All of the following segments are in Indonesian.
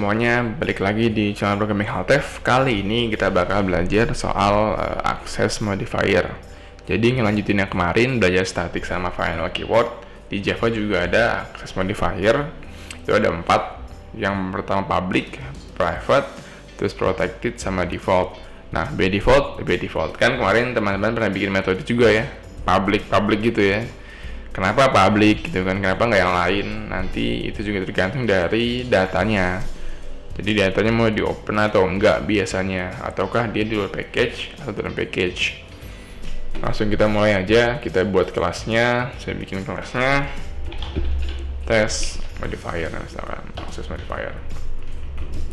semuanya, balik lagi di channel Programming Haltef. Kali ini kita bakal belajar soal access modifier. Jadi ngelanjutin yang kemarin belajar static sama final keyword. Di Java juga ada access modifier. Itu ada 4. Yang pertama public, private, terus protected sama default. Nah, by default kan kemarin teman-teman pernah bikin metode juga ya, public gitu ya. Kenapa public gitu kan, kenapa nggak yang lain? Nanti itu juga tergantung dari datanya. Jadi datanya mau di open atau enggak biasanya, ataukah dia di luar package atau dalam package. Langsung kita mulai aja, kita buat kelasnya. Saya bikin kelasnya test modifier, misalkan access modifier.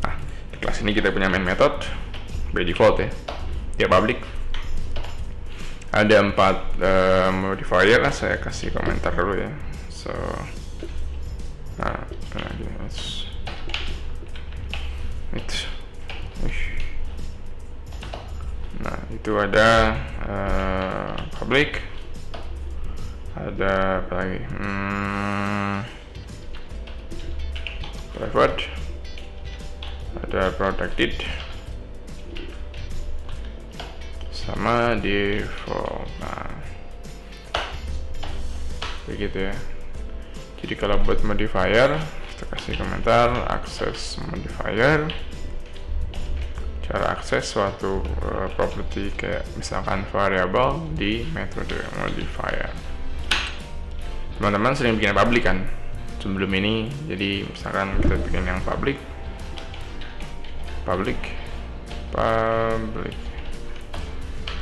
Nah, di kelas ini kita punya main method by default ya, dia public. Ada 4 modifier lah, saya kasih komentar dulu ya. Nah, itu ada public, ada apa lagi? Private, ada protected, sama default. Nah, begitu ya. Jadi kalau buat modifier, kita kasih komentar access modifier. Cara akses suatu property kayak misalkan variable di metode modifier. Teman-teman sering bikin public kan sebelum ini. Jadi misalkan kita bikin yang public.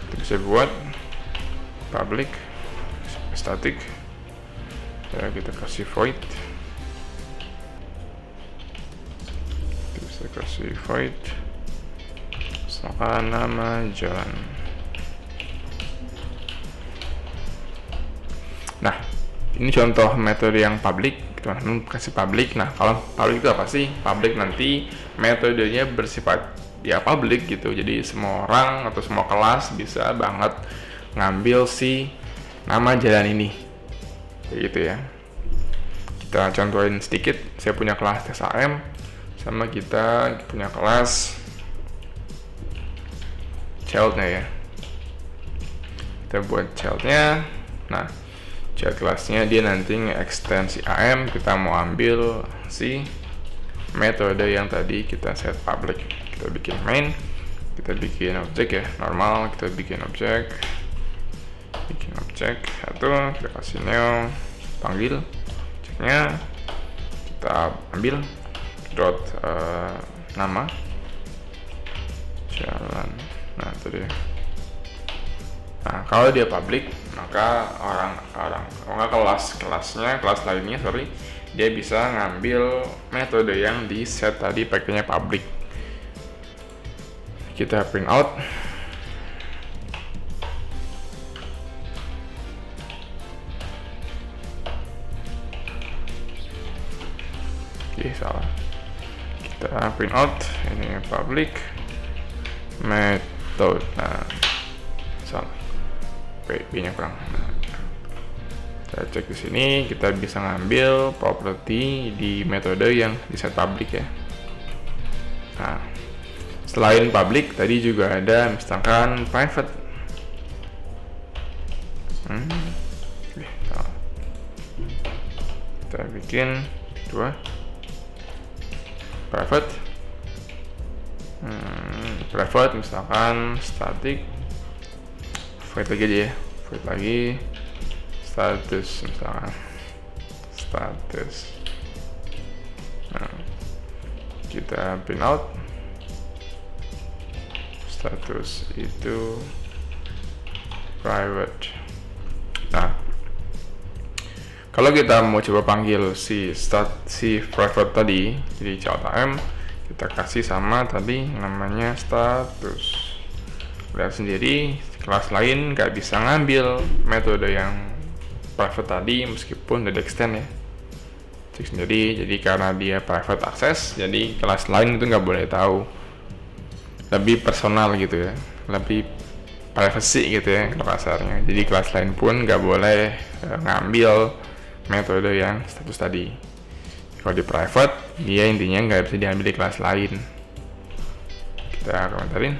Kita bisa buat public static ya, kita kasih void, kita bisa kasih void misalkan nama jalan. Nah, ini contoh metode yang public, teman-teman kasih public. Nah, kalau public itu apa sih? Public nanti metodenya bersifat ya public gitu, jadi semua orang atau semua kelas bisa banget ngambil si nama jalan ini gitu ya. Kita contohin sedikit. Saya punya kelas tes AM sama kita punya kelas childnya ya. Kita buat childnya. Nah, child kelasnya dia nanti nge-extend si AM. Kita mau ambil si metode yang tadi kita set public. Kita bikin main, kita bikin objek ya, normal. Kita bikin objek satu, kita kasih new, panggil objeknya, kita ambil dot nama jalan. Nah, itu dia. Nah, kalau dia public, maka kelas lainnya dia bisa ngambil metode yang di set tadi pakainya public. Kita print out. Oke, salah. Kita print out ini public method. Nah, salah. P-nya kurang. Nah, kita cek di sini, kita bisa ngambil property di metode yang di set public ya. Nah, selain public tadi juga ada misalkan private. Kita bikin 2 private misalkan static void lagi aja ya, void lagi status misalkan status. Nah, kita print out status itu private. Nah, kalau kita mau coba panggil si private tadi, jadi child AM, kita kasih sama tadi namanya status. Lihat sendiri, kelas lain nggak bisa ngambil metode yang private tadi meskipun udah di extend ya. Cek sendiri, jadi karena dia private access, jadi kelas lain itu nggak boleh tahu. Lebih personal gitu ya, lebih privacy gitu ya kalau kasarnya. Jadi kelas lain pun nggak boleh ngambil metode yang status tadi. Kalau di private, dia intinya nggak bisa diambil di kelas lain. Kita komentarin.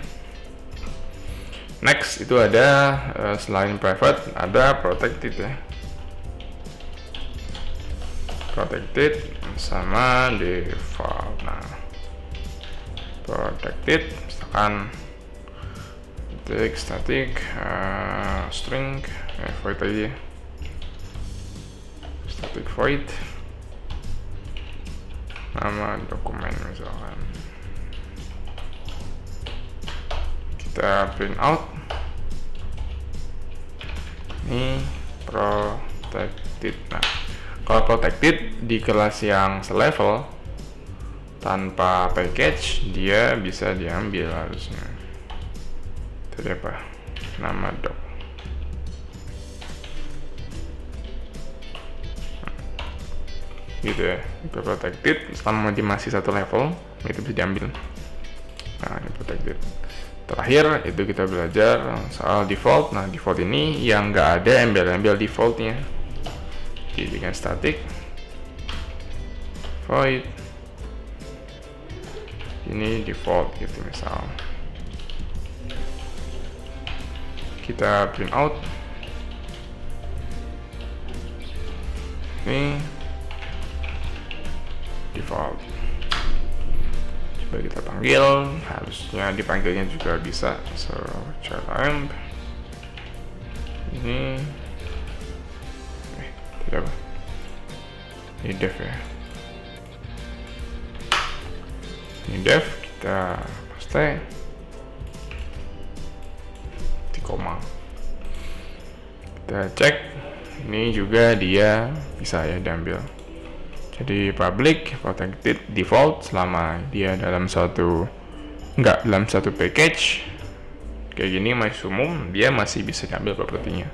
Next itu ada selain private ada protected ya. Protected sama default. Nah, protected misalkan static string void aja, static void nama dokumen misalkan, kita print out ini protected. Nah, kalau protected di kelas yang selevel tanpa package dia bisa diambil harusnya. Tadi apa? Nama doc. Gitu ya, itu protected selama dia masih satu level itu bisa diambil. Nah, ini protected. Terakhir itu kita belajar soal default. Nah, default ini yang nggak ada embel-embel defaultnya. Jadikan static void ini default gitu misal. Kita print out ini default. Coba kita panggil, harusnya dipanggilnya juga bisa. So child amp ini tidak apa, ini def ya, ini def, kita paste di koma, kita cek ini juga dia bisa ya diambil. Jadi public protected default selama dia dalam satu package kayak gini masih umum, dia masih bisa diambil propertinya.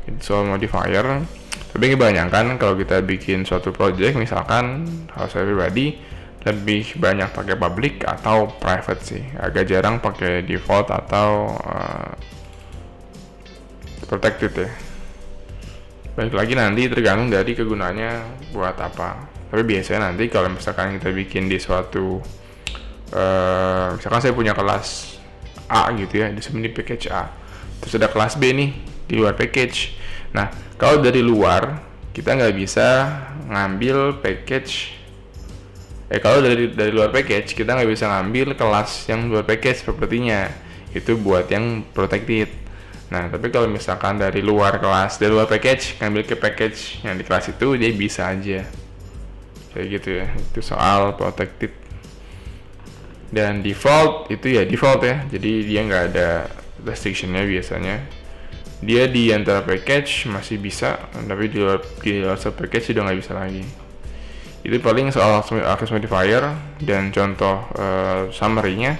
Itu soal modifier. Tapi kebanyakan kalau kita bikin suatu project misalkan, kalau saya pribadi lebih banyak pakai public atau private sih, agak jarang pakai default atau protected ya. Balik lagi nanti tergantung dari kegunaannya buat apa. Tapi biasanya nanti kalau misalkan kita bikin di suatu misalkan saya punya kelas A gitu ya, di package A, terus ada kelas B nih di luar package. Nah, kalau dari luar kita nggak bisa ngambil package kalau dari luar package kita nggak bisa ngambil kelas yang luar package sepertinya, itu buat yang protected. Nah, tapi kalau misalkan dari luar kelas, dari luar package, ngambil ke package yang di kelas itu, dia bisa aja. Kayak gitu ya, itu soal protected. Dan default, itu ya default ya, jadi dia nggak ada restrictionnya biasanya. Dia di antara package masih bisa, tapi di luar package udah nggak bisa lagi. Itu paling soal access modifier, dan contoh summary-nya,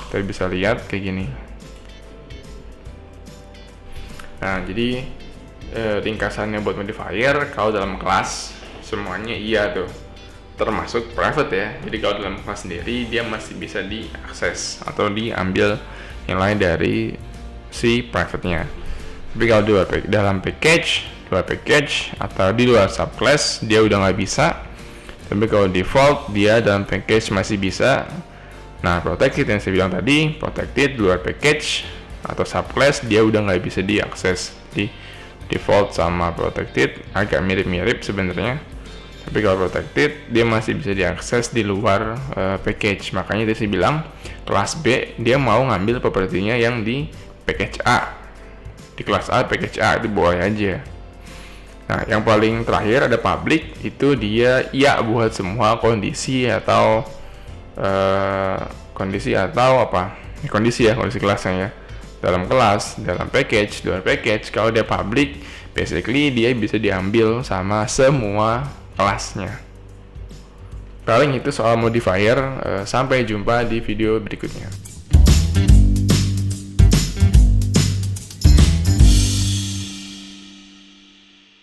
kita bisa lihat kayak gini. Nah, jadi ringkasannya buat modifier, kalau dalam kelas semuanya iya tuh, termasuk private ya. Jadi kalau dalam kelas sendiri dia masih bisa diakses atau diambil yang lain dari si private-nya. Tapi kalau di dalam package, luar package atau di luar subclass dia udah nggak bisa. Tapi kalau default dia dalam package masih bisa. Nah, protected yang saya bilang tadi, protected luar package atau subclass dia udah nggak bisa diakses. Di default sama protected agak mirip-mirip sebenarnya, tapi kalau protected dia masih bisa diakses di luar package. Makanya dia sih bilang kelas B dia mau ngambil propertinya yang di package A, di kelas A package A itu boleh aja. Nah, yang paling terakhir ada public, itu dia iya buat semua kondisi atau kondisi kelasnya ya. Dalam kelas, dalam package, luar package, kalau dia public, basically dia bisa diambil sama semua kelasnya. Paling itu soal modifier. Sampai jumpa di video berikutnya.